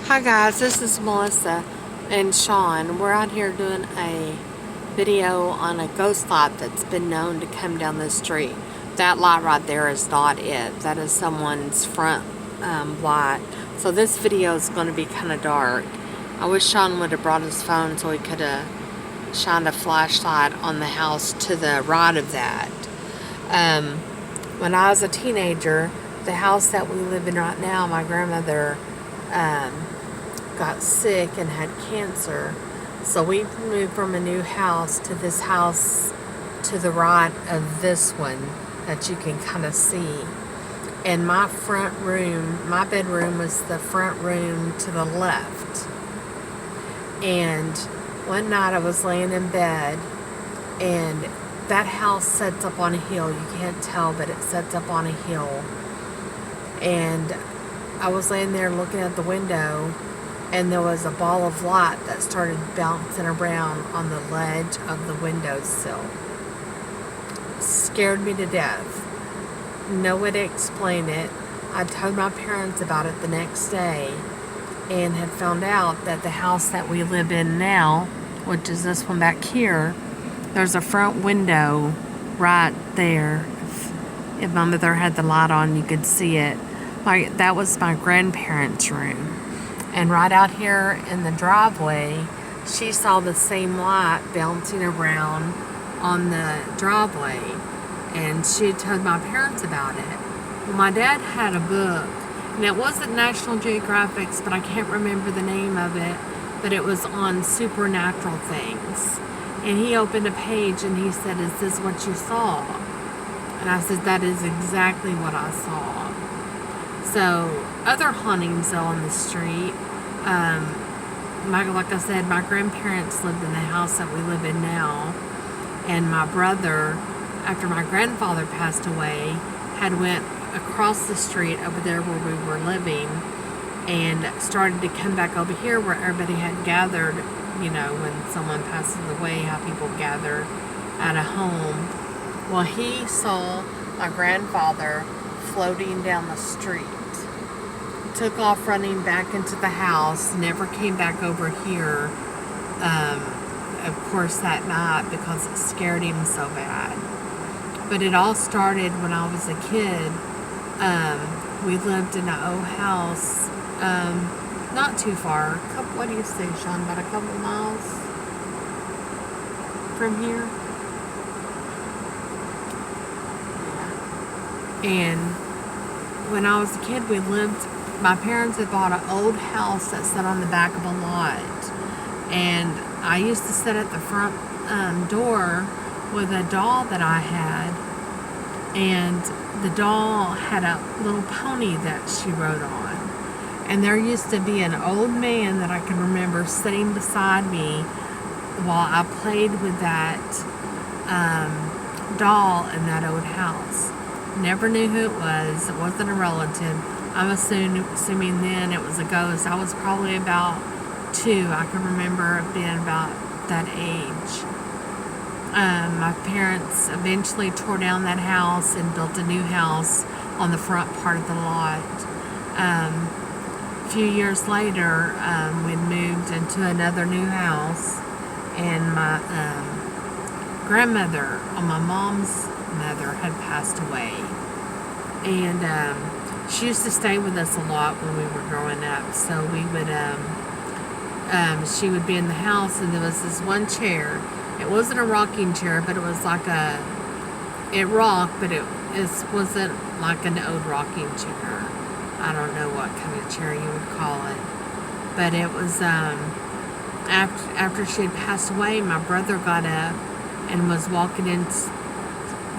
Hi guys, this is Melissa and Sean. We're out here doing a video on a ghost light that's been known to come down the street. That light right there is not it. That is someone's front light. So this video is going to be kind of dark. I wish Sean would have brought his phone so he could have shined a flashlight on the house to the right of that. When I was a teenager, the house that we live in right now, my grandmother got sick and had cancer, so we moved from a new house to this house to the right of this one that you can kind of see. And my front room, my bedroom was the front room to the left. And one night I was laying in bed, and that house sets up on a hill. You can't tell, but it sets up on a hill. And I was laying there looking at the window, and there was a ball of light that started bouncing around on the ledge of the windowsill. Scared me to death. No way to explain it. I told my parents about it the next day and had found out that the house that we live in now, which is this one back here, there's a front window right there. If my mother had the light on, you could see it. That was my grandparents' room. And right out here in the driveway, she saw the same light bouncing around on the driveway. And she told my parents about it. Well, my dad had a book, and it wasn't National Geographic's, but I can't remember the name of it, but it was on supernatural things. And he opened a page and he said, "Is this what you saw?" And I said, "That is exactly what I saw." So, other hauntings though on the street, like I said, my grandparents lived in the house that we live in now, and my brother, after my grandfather passed away, had went across the street over there where we were living and started to come back over here where everybody had gathered, you know, when someone passes away, how people gather at a home. Well, he saw my grandfather floating down the street, took off running back into the house, never came back over here, of course, that night, because it scared him so bad. But it all started when I was a kid. We lived in an old house, not too far, what do you say, Sean, about a couple miles from here? And when I was a kid, my parents had bought an old house that sat on the back of a lot. And I used to sit at the front door with a doll that I had. And the doll had a little pony that she rode on. And there used to be an old man that I can remember sitting beside me while I played with that doll in that old house. Never knew who it was. It wasn't a relative. I'm assuming then it was a ghost. I was probably about 2. I can remember it being about that age. My parents eventually tore down that house and built a new house on the front part of the lot. A few years later, we moved into another new house, and my grandmother, on my mom's mother, had passed away. And she used to stay with us a lot when we were growing up. So we would, she would be in the house, and there was this one chair. It wasn't a rocking chair, but it was like it rocked, but it wasn't like an old rocking chair. I don't know what kind of chair you would call it. But it was, after she had passed away, my brother got up and was walking in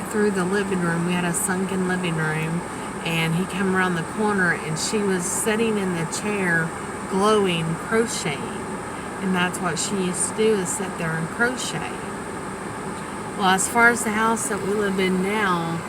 through the living room. We had a sunken living room, and he came around the corner, and she was sitting in the chair glowing, crocheting. And that's what she used to do, is sit there and crochet. Well, as far as the house that we live in now,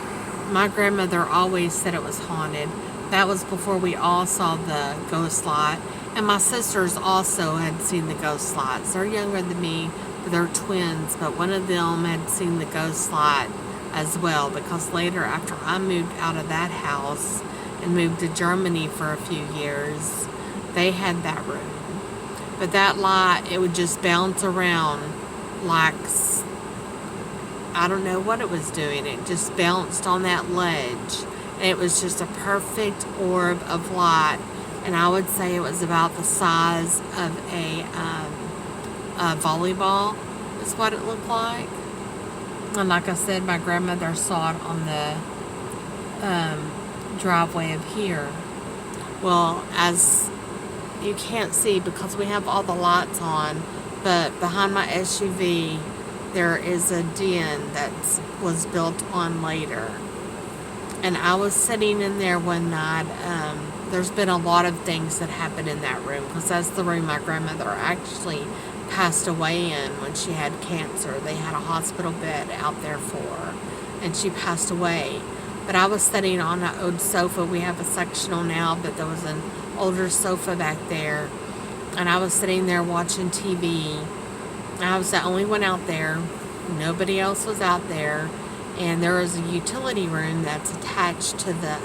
my grandmother always said it was haunted. That was before we all saw the ghost light. And my sisters also had seen the ghost lights. They're younger than me, but they're twins. But one of them had seen the ghost light as well, because later, after I moved out of that house and moved to Germany for a few years, they had that room. But that light, it would just bounce around like, I don't know what it was doing. It just bounced on that ledge. And it was just a perfect orb of light. And I would say it was about the size of a volleyball is what it looked like. And like I said, my grandmother saw it on the driveway of here. Well, as you can't see because we have all the lights on, but behind my SUV there is a den that was built on later. And I was sitting in there one night. There's been a lot of things that happened in that room because that's the room my grandmother actually passed away in when she had cancer. They had a hospital bed out there for her, and she passed away. But I was sitting on an old sofa. We have a sectional now, but there was an older sofa back there. And I was sitting there watching TV. I was the only one out there. Nobody else was out there. And there was a utility room that's attached to the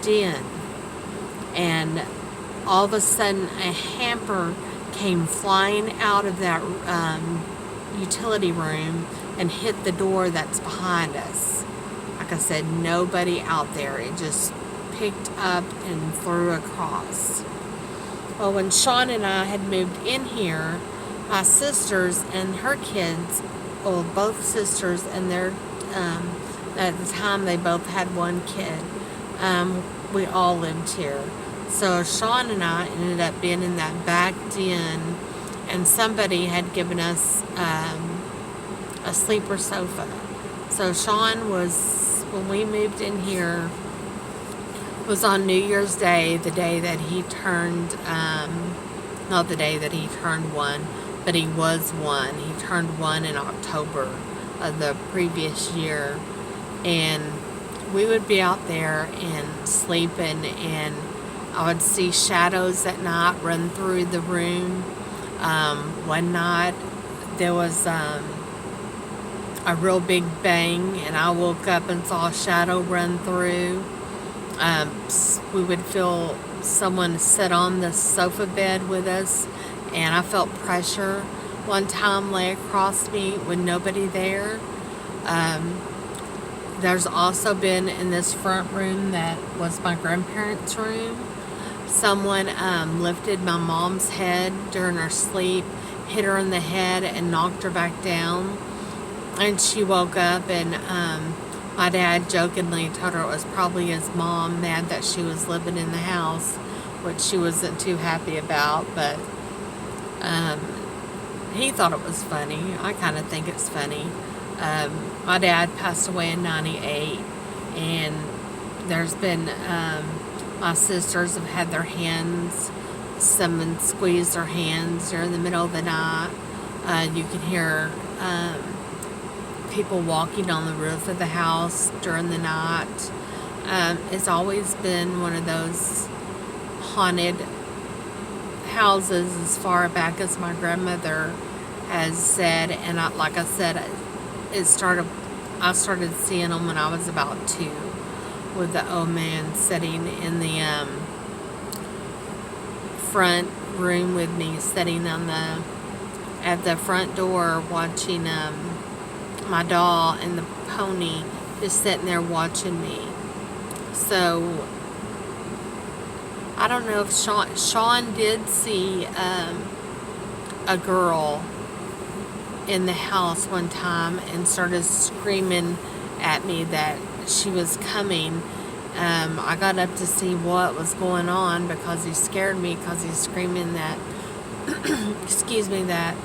den. And all of a sudden, a hamper came flying out of that utility room and hit the door that's behind us. Like I said, nobody out there. It just picked up and flew across. Well, when Sean and I had moved in here, my sisters and her kids, well, both sisters and their, at the time they both had one kid, we all lived here. So Sean and I ended up being in that back den, and somebody had given us a sleeper sofa. So Sean was, when we moved in here, was on New Year's Day, the day that he turned, not the day that he turned one, but he was one. He turned one in October of the previous year. And we would be out there and sleeping, and I would see shadows at night run through the room. One night there was a real big bang, and I woke up and saw a shadow run through. We would feel someone sit on the sofa bed with us, and I felt pressure one time lay across me with nobody there. There's also been in this front room that was my grandparents' room. Someone lifted my mom's head during her sleep, hit her in the head, and knocked her back down. And she woke up, and my dad jokingly told her it was probably his mom, mad that she was living in the house, which she wasn't too happy about, but he thought it was funny. I kind of think it's funny. My dad passed away in 98, and there's been, my sisters have had their hands, someone squeezed their hands during the middle of the night. You can hear people walking on the roof of the house during the night. It's always been one of those haunted houses as far back as my grandmother has said, and like I said, I started seeing them when I was about 2, with the old man sitting in the front room with me, sitting at the front door watching my doll and the pony, just sitting there watching me. So I don't know if Sean did see a girl in the house one time and started screaming at me that she was coming. I got up to see what was going on because he scared me, because he's screaming that excuse me, that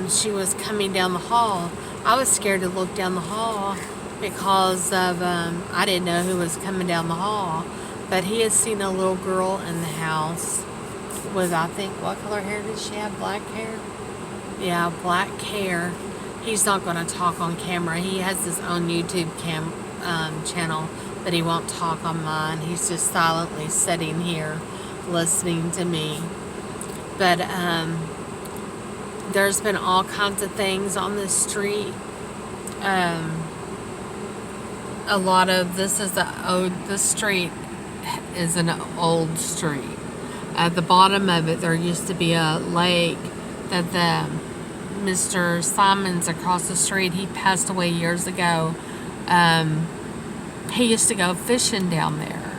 she was coming down the hall. I was scared to look down the hall because of I didn't know who was coming down the hall. But he has seen a little girl in the house with, I think, what color hair did she have? Black hair? Yeah, black hair. He's not going to talk on camera. He has his own YouTube channel, but he won't talk on mine. He's just silently sitting here listening to me. But there's been all kinds of things on this street. A lot of this is this street is an old street. At the bottom of it, there used to be a lake that the Mr. Simons across the street, he passed away years ago. He used to go fishing down there.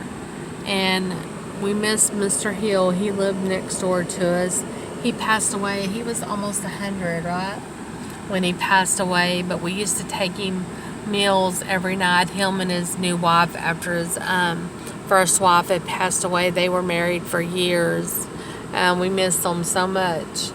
And we miss Mr. Hill. He lived next door to us. He passed away. He was almost 100, right? When he passed away. But we used to take him meals every night. Him and his new wife, after his first wife had passed away. They were married for years. We missed them so much.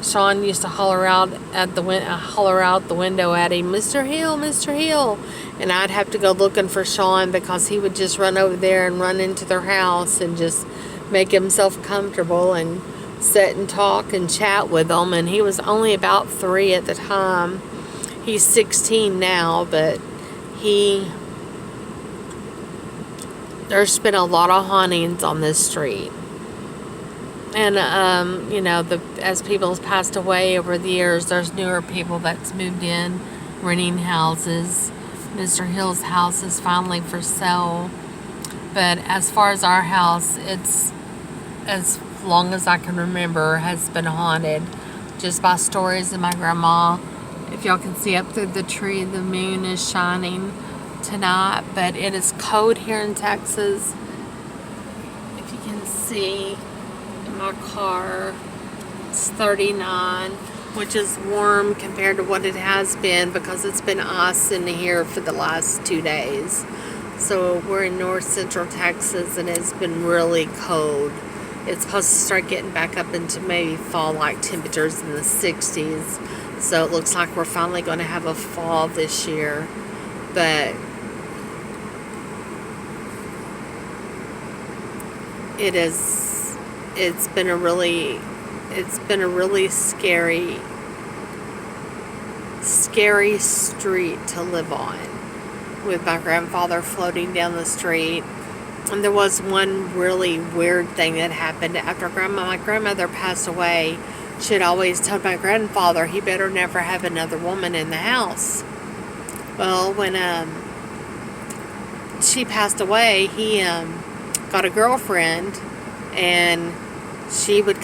Sean used to holler out the window at him, "Mr. Hill, Mr. Hill," and I'd have to go looking for Sean because he would just run over there and run into their house and just make himself comfortable and sit and talk and chat with them. And he was only about 3 at the time. He's 16 now, but there's been a lot of hauntings on this street. And, as people have passed away over the years, there's newer people that's moved in, renting houses. Mr. Hill's house is finally for sale. But as far as our house, it's, as long as I can remember, has been haunted. Just by stories of my grandma. If y'all can see up through the tree, the moon is shining tonight. But it is cold here in Texas. If you can see my car, it's 39, which is warm compared to what it has been because it's been ice in here for the last 2 days. So we're in north central Texas and it's been really cold. It's supposed to start getting back up into maybe fall-like temperatures in the 60s. So it looks like we're finally going to have a fall this year. But it's been a really scary street to live on, with my grandfather floating down the street. And there was one really weird thing that happened after my grandmother passed away. She had always told my grandfather he better never have another woman in the house. Well, when she passed away, he got a girlfriend, and she would